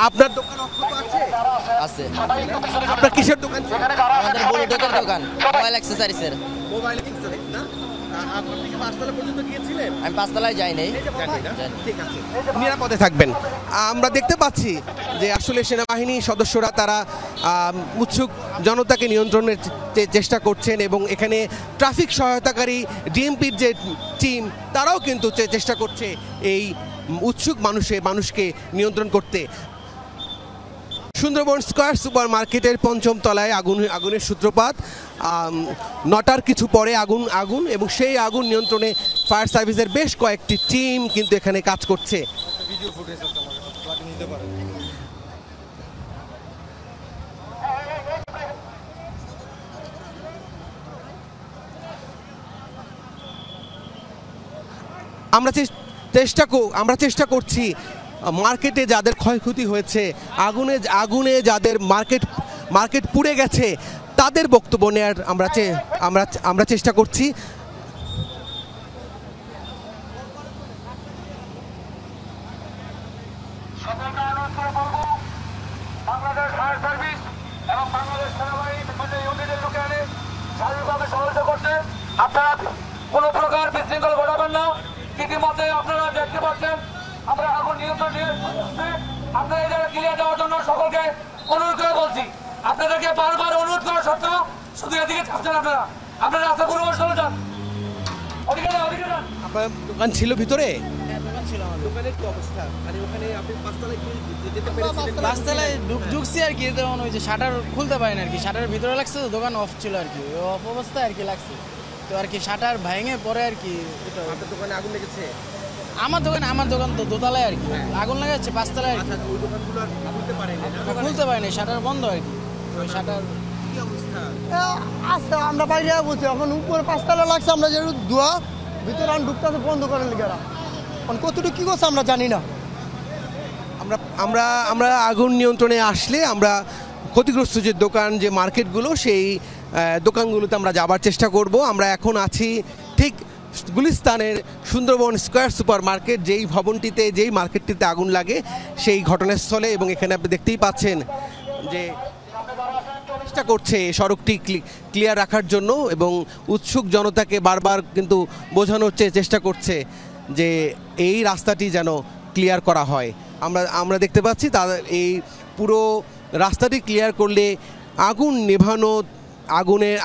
আপনার দোকান অক্ষত আছে? আছে। আপনার কিসের দোকান? আমাদের ব্লুটুথের দোকান, মোবাইল অ্যাক্সেসরিজের। মোবাইল অ্যাক্সেসরিজ না? আপনি কি পাঁচতলা পর্যন্ত গিয়েছিলেন? আমি 5 তলায় যাই নাই। ঠিক আছে, নিরাপদে থাকবেন। আমরা দেখতে পাচ্ছি যে আসলে সেনাবাহিনী সদস্যরা তারা উৎসুক জনতাকে নিয়ন্ত্রণের চেষ্টা করছেন এবং এখানে ট্রাফিক সহায়তাকারী ডিএমপির যে টিম তারাও কিন্তু চেষ্টা করছে এই উৎসুক মানুষকে নিয়ন্ত্রণ করতে। সুন্দরবন স্কয়ার সুপার মার্কেটের পঞ্চম তলায় আগুনের সূত্রপাত। 9টার কিছু পরে আগুন এবং সেই আগুন নিয়ন্ত্রণে ফায়ার সার্ভিসের বেশ কয়েকটি টিম কিন্তু এখানে কাজ করছে। আমরা চেষ্টা করছি মার্কেটে যাদের ক্ষয়ক্ষতি হয়েছে, আগুনে যাদের মার্কেট পুড়ে গেছে তাদের বক্তব্য নেওয়ার আমরা চেষ্টা করছি। বাংলাদেশ ফায়ার সার্ভিস এবং বাংলাদেশ সেনাবাহিনী বিভিন্ন ইউনিটের লোকে আনে শারীরিকভাবে সহযোগিতা করছে। আপনারা কোনো প্রকার বিশৃঙ্খলা ঘটাবেন না। ইতিমধ্যে আপনারা দেখতে পাচ্ছেন আমরা আগুন নিয়ন্ত্রণ নিয়ে আপনারা এই জায়গায় ক্লিয়ার দেওয়ার জন্য সকলকে অনুরোধ করে বলছি। আপনাদেরকে বারবার অনুরোধ করা সত্ত্বেও শুধু এদিকে থাকছেন আপনারা রাস্তা কোনো চলে যান, ওদিকে যান। আপনার দোকান ছিল ভিতরে? দোকানের কি অবস্থা? মানে ওখানে আপনি পাঁচতলায় যেতে পেরেছিলেন? পাঁচতলায় ঢুকছি আর কি, যেমন ওই যে শাটার খুলতে পারেন আর কি, শাটারের ভিতরে লাগছে তো, দোকান অফ ছিল আর কি, অফ অবস্থায় আর কি লাগছে তো আর কি, শাটার ভেঙে পরে আর কি। আপনার দোকানে আগুন লেগেছে? আমার দোকান তো দোতলায় আর কি, আগুন লাগাচ্ছে 5 তলায় আর কি। ওই দোকানগুলো আর খুলতে পারেনি? খুলতে পারেনি, শাটার বন্ধ আর কি, ওই শাটার। কি অবস্থা? আচ্ছা, আমরা বাইরে বলছি এখন উপরে 5 তলা লাগছে, আমরা যেহেতু ধোয়া ভিতরে আমি ঢুকতে বন্ধ করেন লিখেরা কতটুকু কী করছে আমরা জানি না। আমরা আগুন নিয়ন্ত্রণে আসলে আমরা ক্ষতিগ্রস্ত যে দোকান, যে মার্কেটগুলো, সেই দোকানগুলোতে আমরা যাবার চেষ্টা করব। আমরা এখন আছি ঠিক গুলিস্তানের সুন্দরবন স্কয়ার সুপার মার্কেট, যেই মার্কেটটিতে আগুন লাগে সেই ঘটনাস্থলে, এবং এখানে আপনি দেখতেই পাচ্ছেন যে চেষ্টা করছে সড়কটি ক্লিয়ার রাখার জন্য এবং উৎসুক জনতাকে বারবার কিন্তু বোঝানোর চেষ্টা করছে যে এই রাস্তাটি যেন ক্লিয়ার করা হয়। আমরা দেখতে পাচ্ছি তাদের এই পুরো রাস্তাটি ক্লিয়ার করলে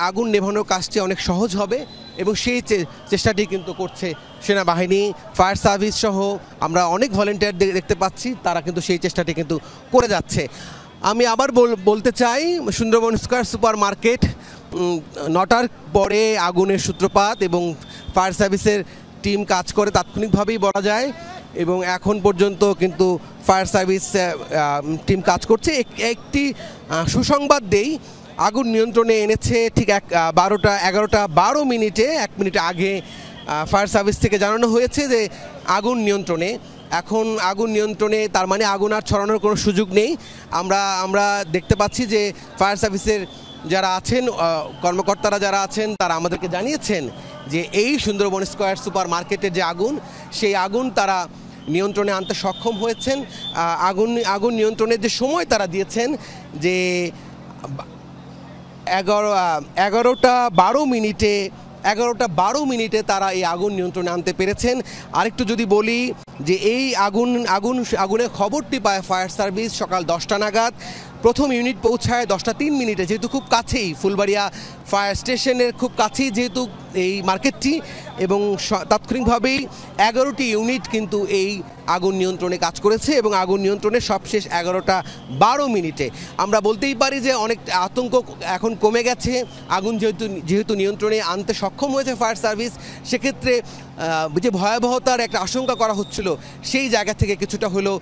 আগুন নেভানোর কাজটি অনেক সহজ হবে এবং সেই চেষ্টাটি কিন্তু করছে সেনাবাহিনী, ফায়ার সার্ভিস সহ আমরা অনেক ভলেন্টিয়ার দেখতে পাচ্ছি, তারা কিন্তু সেই চেষ্টাটি কিন্তু করে যাচ্ছে। আমি আবার বলতে চাই, সুন্দরবন স্কয়ার সুপার মার্কেট 9টার পরে আগুনের সূত্রপাত এবং ফায়ার সার্ভিসের টিম কাজ করে তাৎক্ষণিকভাবেই বলা যায়, এবং এখন পর্যন্ত কিন্তু ফায়ার সার্ভিস টিম কাজ করছে। একটি সুসংবাদ দেই, আগুন নিয়ন্ত্রণে এনেছে ঠিক 11টা 12 মিনিটে, 1 মিনিট আগে ফায়ার সার্ভিস থেকে জানানো হয়েছে যে আগুন নিয়ন্ত্রণে। এখন আগুন নিয়ন্ত্রণে, তার মানে আগুন আর ছড়ানোর কোনো সুযোগ নেই। আমরা দেখতে পাচ্ছি যে ফায়ার সার্ভিসের যারা আছেন, কর্মকর্তারা যারা আছেন, তারা আমাদেরকে জানিয়েছেন যে এই সুন্দরবন স্কয়ার সুপার মার্কেটের যে আগুন, সেই আগুন তারা নিয়ন্ত্রণে আনতে সক্ষম হয়েছেন। আগুন নিয়ন্ত্রণের যে সময় তারা দিয়েছেন যে 11টা 12 মিনিটে তারা এই আগুন নিয়ন্ত্রণে আনতে পেরেছেন। আরেকটু যদি বলি যে এই আগুনের খবরটি পায় ফায়ার সার্ভিস সকাল 10টা নাগাদ। প্রথম ইউনিট পৌঁছায় 10টা 3 মিনিটে, যেহেতু খুব কাছেই, ফুলবাড়িয়া ফায়ার স্টেশনের খুব কাছেই যেহেতু এই মার্কেটটি, এবং তাৎক্ষণিকভাবেই 11টি ইউনিট কিন্তু এই আগুন নিয়ন্ত্রণে কাজ করেছে এবং আগুন নিয়ন্ত্রণে সবশেষ 11টা 12 মিনিটে। আমরা বলতেই পারি যে অনেক আতঙ্ক এখন কমে গেছে। আগুন যেহেতু নিয়ন্ত্রণে আনতে সক্ষম হয়েছে ফায়ার সার্ভিস, সেক্ষেত্রে যে ভয়াবহতার একটা আশঙ্কা করা হচ্ছিল, সেই জায়গা থেকে কিছুটা হলেও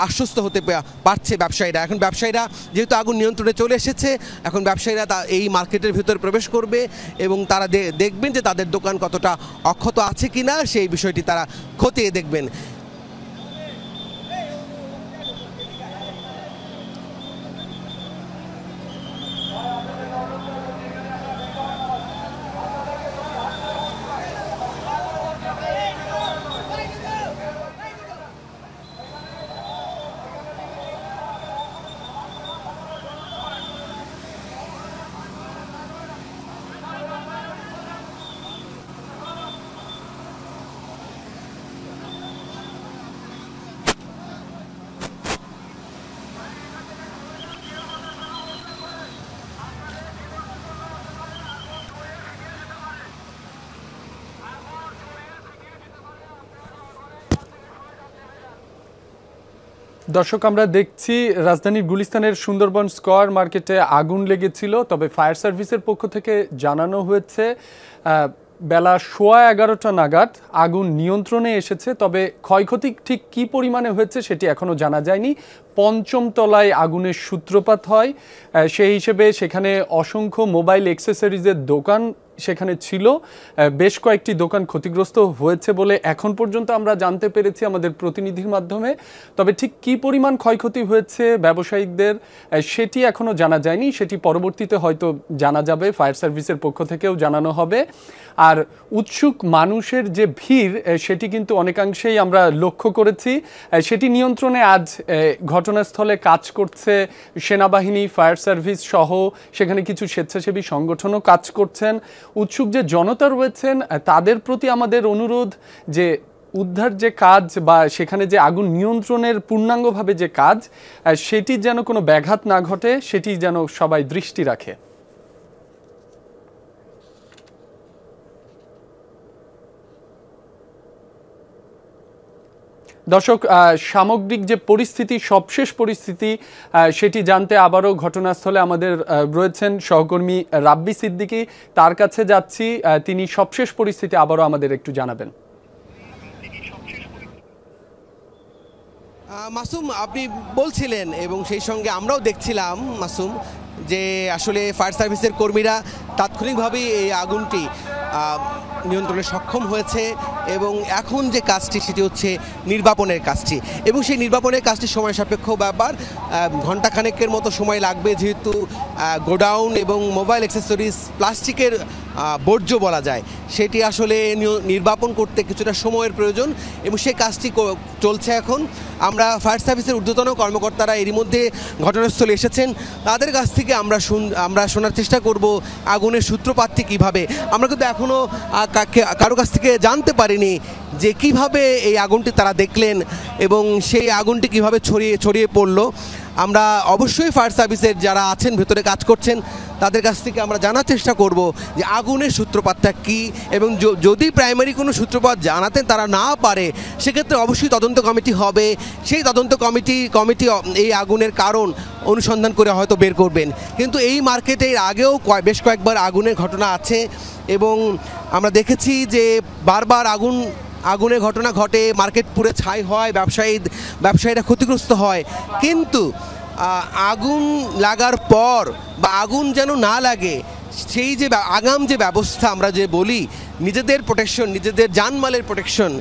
আশ্বস্ত হতে পারছে ব্যবসায়ীরা। এখন ব্যবসায়ীরা যেহেতু আগুন নিয়ন্ত্রণে চলে এসেছে, এখন ব্যবসায়ীরা এই মার্কেটের ভিতরে প্রবেশ করবে এবং তারা দেখবেন যে তাদের দোকান কতটা অক্ষত আছে কিনা, সেই বিষয়টি তারা খতিয়ে দেখবেন। দর্শক, আমরা দেখছি রাজধানীর গুলিস্তানের সুন্দরবন স্কয়ার মার্কেটে আগুন লেগেছিল। তবে ফায়ার সার্ভিসের পক্ষ থেকে জানানো হয়েছে বেলা 11:15 নাগাদ আগুন নিয়ন্ত্রণে এসেছে। তবে ক্ষয়ক্ষতি ঠিক কী পরিমাণে হয়েছে সেটি এখনও জানা যায়নি। ৫ম তলায় আগুনের সূত্রপাত হয়, সেই হিসেবে সেখানে অসংখ্য মোবাইল অ্যাক্সেসরিজের দোকান সেখানে ছিল। বেশ কয়েকটি দোকান ক্ষতিগ্রস্ত হয়েছে বলে এখন পর্যন্ত আমরা জানতে পেরেছি আমাদের প্রতিনিধির মাধ্যমে। তবে ঠিক কী পরিমাণ ক্ষয়ক্ষতি হয়েছে ব্যবসায়িকদের সেটি এখনও জানা যায়নি, সেটি পরবর্তীতে হয়তো জানা যাবে, ফায়ার সার্ভিসের পক্ষ থেকেও জানানো হবে। আর উৎসুক মানুষের যে ভিড় সেটি কিন্তু অনেকাংশেই আমরা লক্ষ্য করেছি। সেটি নিয়ন্ত্রণে আজ ঘটনাস্থলে কাজ করছে সেনাবাহিনী, ফায়ার সার্ভিস সহ সেখানে কিছু স্বেচ্ছাসেবী সংগঠনও কাজ করছেন। উৎসুক যে জনতা রয়েছেন তাদের প্রতি আমাদের অনুরোধ যে উদ্ধার যে কাজ বা সেখানে যে আগুন নিয়ন্ত্রণের পূর্ণাঙ্গভাবে যে কাজ সেটি যেন কোনো ব্যাঘাত না ঘটে, সেটি যেন সবাই দৃষ্টি রাখে। দর্শক, সামগ্রিক যে পরিস্থিতি, সবশেষ পরিস্থিতি সেটি জানতে আবারও ঘটনাস্থলে আমাদের রয়েছেন সহকর্মী রাব্বি সিদ্দিকী। তার কাছে যাচ্ছি, তিনি সবশেষ পরিস্থিতি আবারও আমাদের একটু জানাবেন। মাসুম, আপনি বলছিলেন এবং সেই সঙ্গে আমরাও দেখছিলাম মাসুম যে আসলে ফায়ার সার্ভিসের কর্মীরা তাৎক্ষণিকভাবেই এই আগুনটি নিয়ন্ত্রণে সক্ষম হয়েছে এবং এখন যে কাজটি সেটি হচ্ছে নির্বাপনের কাজটি, এবং সেই নির্বাপনের কাজটি সময় সাপেক্ষ ব্যাপার। ঘণ্টাখানেকের মতো সময় লাগবে, যেহেতু গোডাউন এবং মোবাইল অ্যাক্সেসরিজ প্লাস্টিকের বর্জ্য বলা যায়, সেটি আসলে নির্বাপন করতে কিছুটা সময়ের প্রয়োজন এবং সেই কাজটি চলছে এখন। আমরা ফায়ার সার্ভিসের ঊর্ধ্বতন কর্মকর্তারা এরই মধ্যে ঘটনাস্থলে এসেছেন, তাদের কাছ থেকে আমরা শোনার চেষ্টা করব আগুনের সূত্রপাতটি কীভাবে। আমরা কিন্তু এখনও কারো কাছ থেকে জানতে পারিনি যে কিভাবে এই আগুনটি তারা দেখলেন এবং সেই আগুনটি কিভাবে ছড়িয়ে পড়লো। আমরা অবশ্যই ফায়ার সার্ভিসের যারা আছেন ভেতরে কাজ করছেন তাদের কাছ থেকে আমরা জানার চেষ্টা করব যে আগুনের সূত্রপাতটা কী, এবং যদি প্রাইমারি কোনো সূত্রপাত জানাতে তারা না পারে সেক্ষেত্রে অবশ্যই তদন্ত কমিটি হবে। সেই তদন্ত কমিটি এই আগুনের কারণ অনুসন্ধান করে হয়তো বের করবেন। কিন্তু এই মার্কেটের আগেও বেশ কয়েকবার আগুনের ঘটনা আছে এবং আমরা দেখেছি যে বারবার আগুনের ঘটনা ঘটে, মার্কেট পুরো ছাই হয়, ব্যবসায়ীরা ক্ষতিগ্রস্ত হয়। কিন্তু আগুন লাগার পর বা আগুন যেন না লাগে সেই যে আগাম যে ব্যবস্থা আমরা যে বলি, নিজেদের প্রোটেকশন, নিজেদের জানমালের প্রোটেকশন,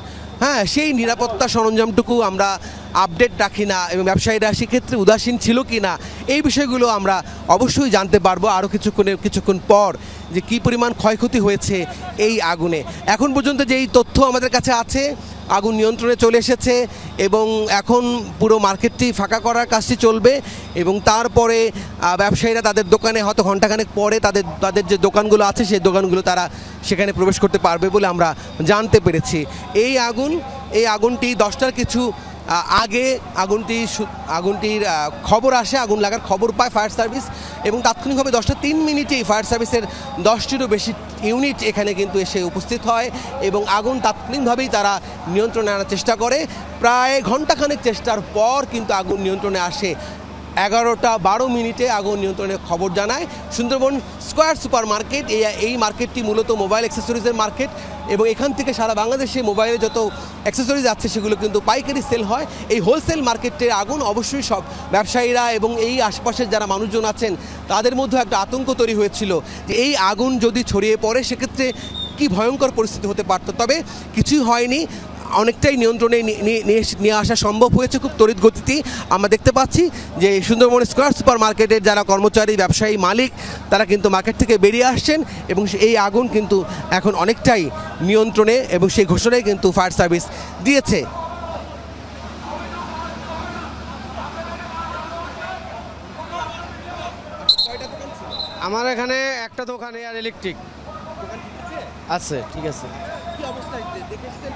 হ্যাঁ, সেই নিরাপত্তা সরঞ্জামটুকু আমরা আপডেট রাখি না এবং ব্যবসায়ীরা সেক্ষেত্রে উদাসীন ছিল কি না এই বিষয়গুলো আমরা অবশ্যই জানতে পারবো আরও কিছুক্ষণ পর যে কী পরিমাণ ক্ষয়ক্ষতি হয়েছে এই আগুনে। এখন পর্যন্ত যেই তথ্য আমাদের কাছে আছে, আগুন নিয়ন্ত্রণে চলে এসেছে এবং এখন পুরো মার্কেটটি ফাঁকা করার কাজটি চলবে এবং তারপরে ব্যবসায়ীরা তাদের দোকানে হয়তো ঘণ্টাখানেক পরে তাদের যে দোকানগুলো আছে সেই দোকানগুলো তারা সেখানে প্রবেশ করতে পারবে বলে আমরা জানতে পেরেছি। এই আগুনটি 10টার কিছু আগে আগুনটির খবর আসে, আগুন লাগার খবর পায় ফায়ার সার্ভিস এবং তাৎক্ষণিকভাবে 10:03 ফায়ার সার্ভিসের 10টিরও বেশি ইউনিট এখানে কিন্তু এসে উপস্থিত হয় এবং আগুন তাৎক্ষণিকভাবেই তারা নিয়ন্ত্রণে আনার চেষ্টা করে। প্রায় ঘণ্টাখানেক চেষ্টার পর কিন্তু আগুন নিয়ন্ত্রণে আসে। 11:12 আগুন নিয়ন্ত্রণের খবর জানায় সুন্দরবন স্কয়ার সুপার মার্কেট। এই মার্কেটটি মূলত মোবাইল অ্যাক্সেসরিজের মার্কেট এবং এখান থেকে সারা বাংলাদেশে মোবাইলে যত অ্যাক্সেসরিজ আছে সেগুলো কিন্তু পাইকারি সেল হয়। এই হোলসেল মার্কেটের আগুন অবশ্যই সব ব্যবসায়ীরা এবং এই আশপাশের যারা মানুষজন আছেন তাদের মধ্যে একটা আতঙ্ক তৈরি হয়েছিল যে এই আগুন যদি ছড়িয়ে পড়ে সেক্ষেত্রে কি ভয়ঙ্কর পরিস্থিতি হতে পারত। তবে কিছুই হয়নি, অনেকটাই নিয়ন্ত্রণে নিয়ে আসা সম্ভব হয়েছে খুব তড়িৎ গতিতে। আমরা দেখতে পাচ্ছি যে সুন্দরবন স্কয়ার সুপার মার্কেটের যারা কর্মচারী, ব্যবসায়ী, মালিক তারা কিন্তু মার্কেট থেকে বেরিয়ে আসছেন এবং এই আগুন কিন্তু এখন অনেকটাই নিয়ন্ত্রণে এবং সেই ঘোষণাই কিন্তু ফায়ার সার্ভিস দিয়েছে। আমার এখানে একটা দোকান এয়ার ইলেকট্রিক আছে। ঠিক আছে, কি অবস্থা দেখেছেন?